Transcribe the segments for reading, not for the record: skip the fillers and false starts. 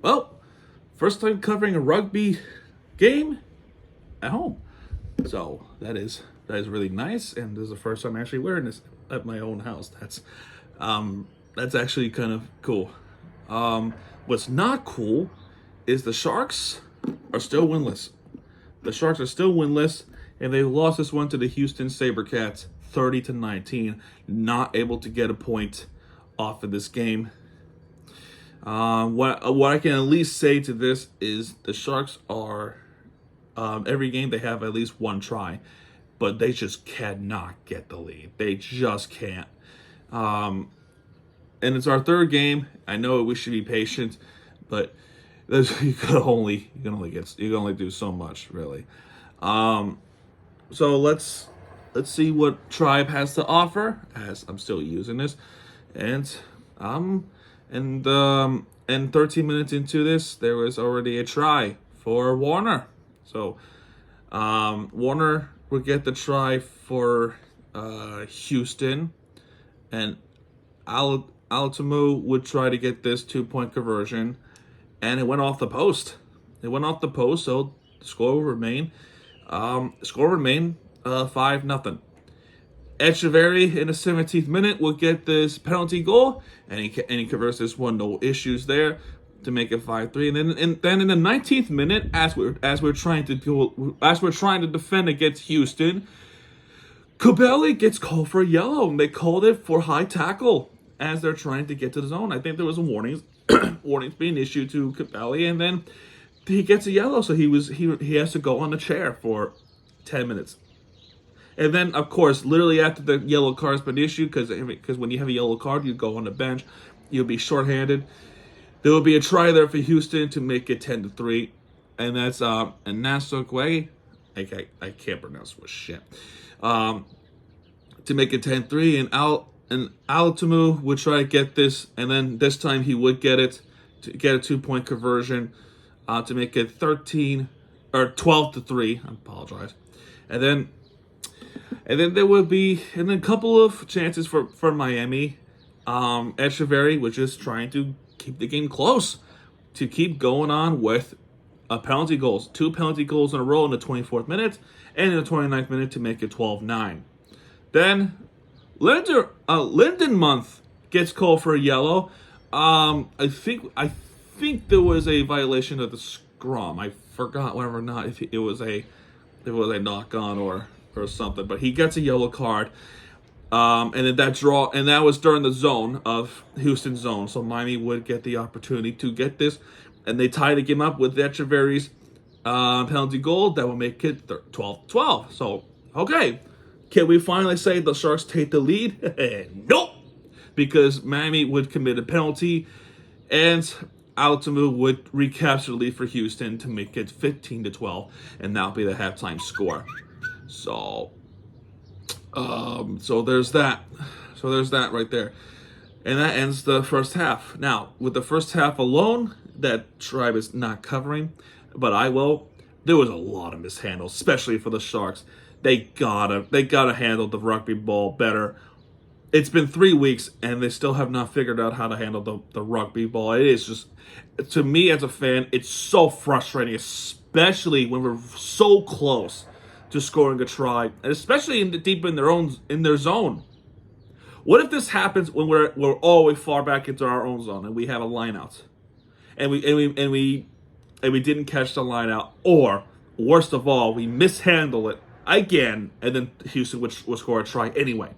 Well, first time covering a rugby game at home. So that is really nice, and this is the first time actually wearing this at my own house. That's actually kind of cool. What's not cool is the Sharks are still winless. The Sharks are still winless, and they lost this one to the Houston Sabercats 30-19, not able to get a point off of this game. What I can at least say to this is the Sharks are every game they have at least one try, but they just cannot get the lead. They just can't. And it's our third game. I know we should be patient, but you can only do so much, really. So let's see what Tribe has to offer, as I'm still using this, and 13 minutes into this, there was already a try for Warner. So Warner would get the try for Houston, and Alatamu would try to get this 2-point conversion, and it went off the post. So the score remained 5-0. Echeverry in the 17th minute will get this penalty goal, and he converts this one, no issues there, to make it 5-3. And then in the 19th minute, as we're trying to defend against Houston, Kubeli gets called for a yellow, and they called it for high tackle as they're trying to get to the zone. I think there was a warnings being issued to Kubeli, and then he gets a yellow, so he has to go on the chair for 10 minutes. And then, of course, literally after the yellow card's been issued, because when you have a yellow card, you go on the bench, you'll be shorthanded. There will be a try there for Houston to make it 10-3, and that's Nasogwe. I can't pronounce this shit. To make it 10-3, and Alatamu would try to get this, and then this time he would get it to get a 2-point conversion to make it 12-3. I apologize, and then there would be a couple of chances for Miami. Echeverry was just trying to keep the game close, to keep going on with penalty goals. 2 penalty goals in a row in the 24th minute and in the 29th minute to make it 12-9. Then Lindenmuth gets called for a yellow. I think there was a violation of the scrum. I forgot whether or not if it was a knock on or something, but he gets a yellow card. And then that was during the zone of Houston zone. So Miami would get the opportunity to get this, and they tie the game up with Echeverry's penalty goal that will make it 12-12. So, okay, can we finally say the Sharks take the lead? Nope, because Miami would commit a penalty, and Alatamu would recapture the lead for Houston to make it 15-12, and that'll be the halftime score. So there's that. So there's that right there. And that ends the first half. Now, with the first half alone, that Tribe is not covering, but I will. There was a lot of mishandles, especially for the Sharks. They gotta handle the rugby ball better. It's been 3 weeks, and they still have not figured out how to handle the rugby ball. It is just, to me as a fan, it's so frustrating, especially when we're so close to scoring a try, and especially deep in their zone. What if this happens when we're all the way far back into our own zone and we have a line out, and we didn't catch the line out, or worst of all, we mishandle it again, and then Houston would score a try anyway?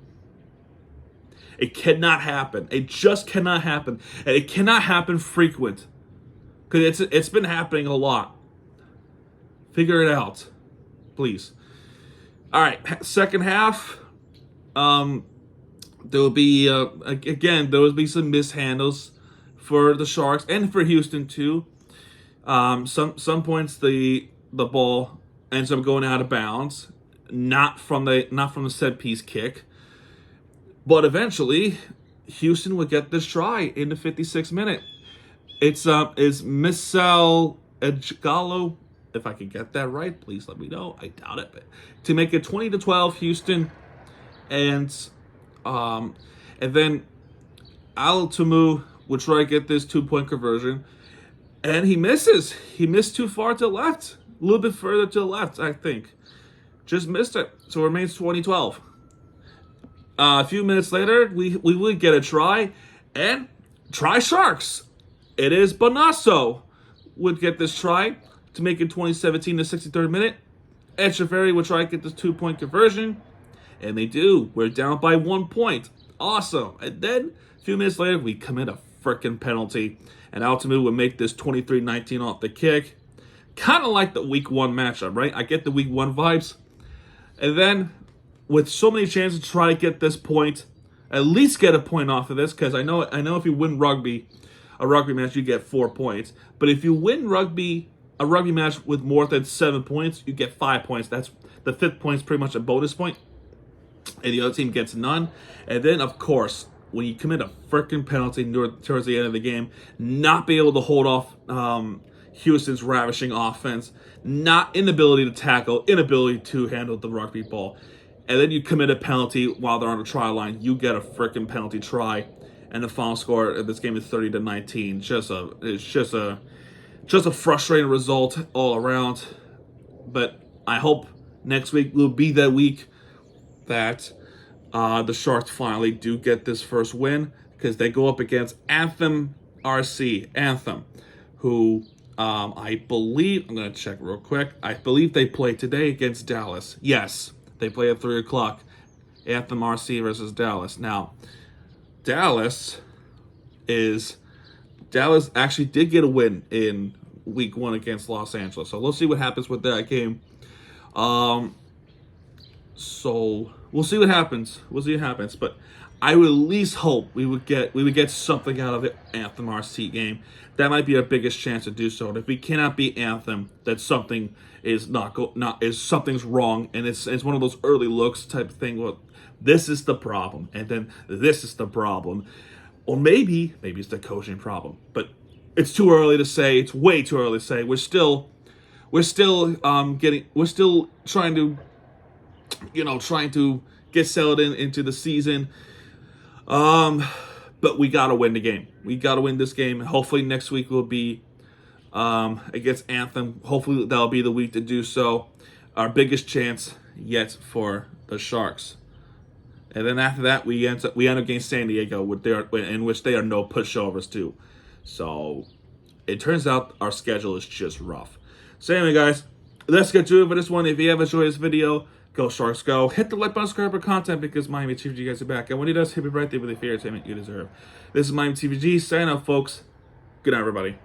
It cannot happen. It just cannot happen, and it cannot happen frequent, because it's been happening a lot. Figure it out, please. All right, second half. There will be some mishandles for the Sharks and for Houston too. Some points the ball ends up going out of bounds, not from the set piece kick, but eventually Houston would get this try in the 56th minute. It's Michel Ejgalo. If I could get that right, please let me know. I doubt it, but to make it 20-12 Houston, and then Alatamu would try to get this 2-point conversion, And he misses. He missed too far to the left. A little bit further to the left, I think. Just missed it. So it remains 2012. A few minutes later, we would get a try. And try Sharks. It is Bonasso would get this try to make it 2017 the 63rd minute. Echeverry would try to get this 2-point conversion. And they do. We're down by 1 point. Awesome. And then a few minutes later, we commit a freaking penalty. And ultimately would make this 23-19 off the kick. Kind of like the week 1 matchup, right? I get the week 1 vibes. And then, with so many chances to try to get this point, at least get a point off of this, because I know if you win a rugby match, you get 4 points. But if you win a rugby match with more than 7 points, you get 5 points. That's the 5th point is pretty much a bonus point, and the other team gets none. And then, of course, when you commit a freaking penalty towards the end of the game, not be able to hold off Houston's ravishing offense, inability to tackle, inability to handle the rugby ball, and then you commit a penalty while they're on the try line, you get a freaking penalty try, and the final score of this game is 30-19. It's just a frustrating result all around. But I hope next week will be that week that the Sharks finally do get this first win, because they go up against Anthem RC, who I believe, I'm going to check real quick, I believe they play today against Dallas. Yes, they play at 3 o'clock. Anthem RC versus Dallas. Now, Dallas actually did get a win in week 1 against Los Angeles. So we'll see what happens with that game. So we'll see what happens. But I would at least hope we would get something out of the Anthem RC game. That might be our biggest chance to do so. And if we cannot beat Anthem, that something is something's wrong, and it's one of those early looks type of thing. Well, this is the problem, and then this is the problem, or maybe it's the coaching problem. But it's too early to say. It's way too early to say. We're still trying to get settled into the season. But we gotta win the game. We gotta win this game. Hopefully next week will be against Anthem. Hopefully that'll be the week to do so. Our biggest chance yet for the Sharks. And then after that, we end up against San Diego, in which they are no pushovers too. So it turns out our schedule is just rough. So anyway, guys, let's get to it for this one. If you have enjoyed this video, go Sharks go. Hit the like button, subscribe for content, because Miami TVG guys are back. And when he does, happy birthday with the fair entertainment you deserve. This is Miami TVG. Sign up, folks. Good night, everybody.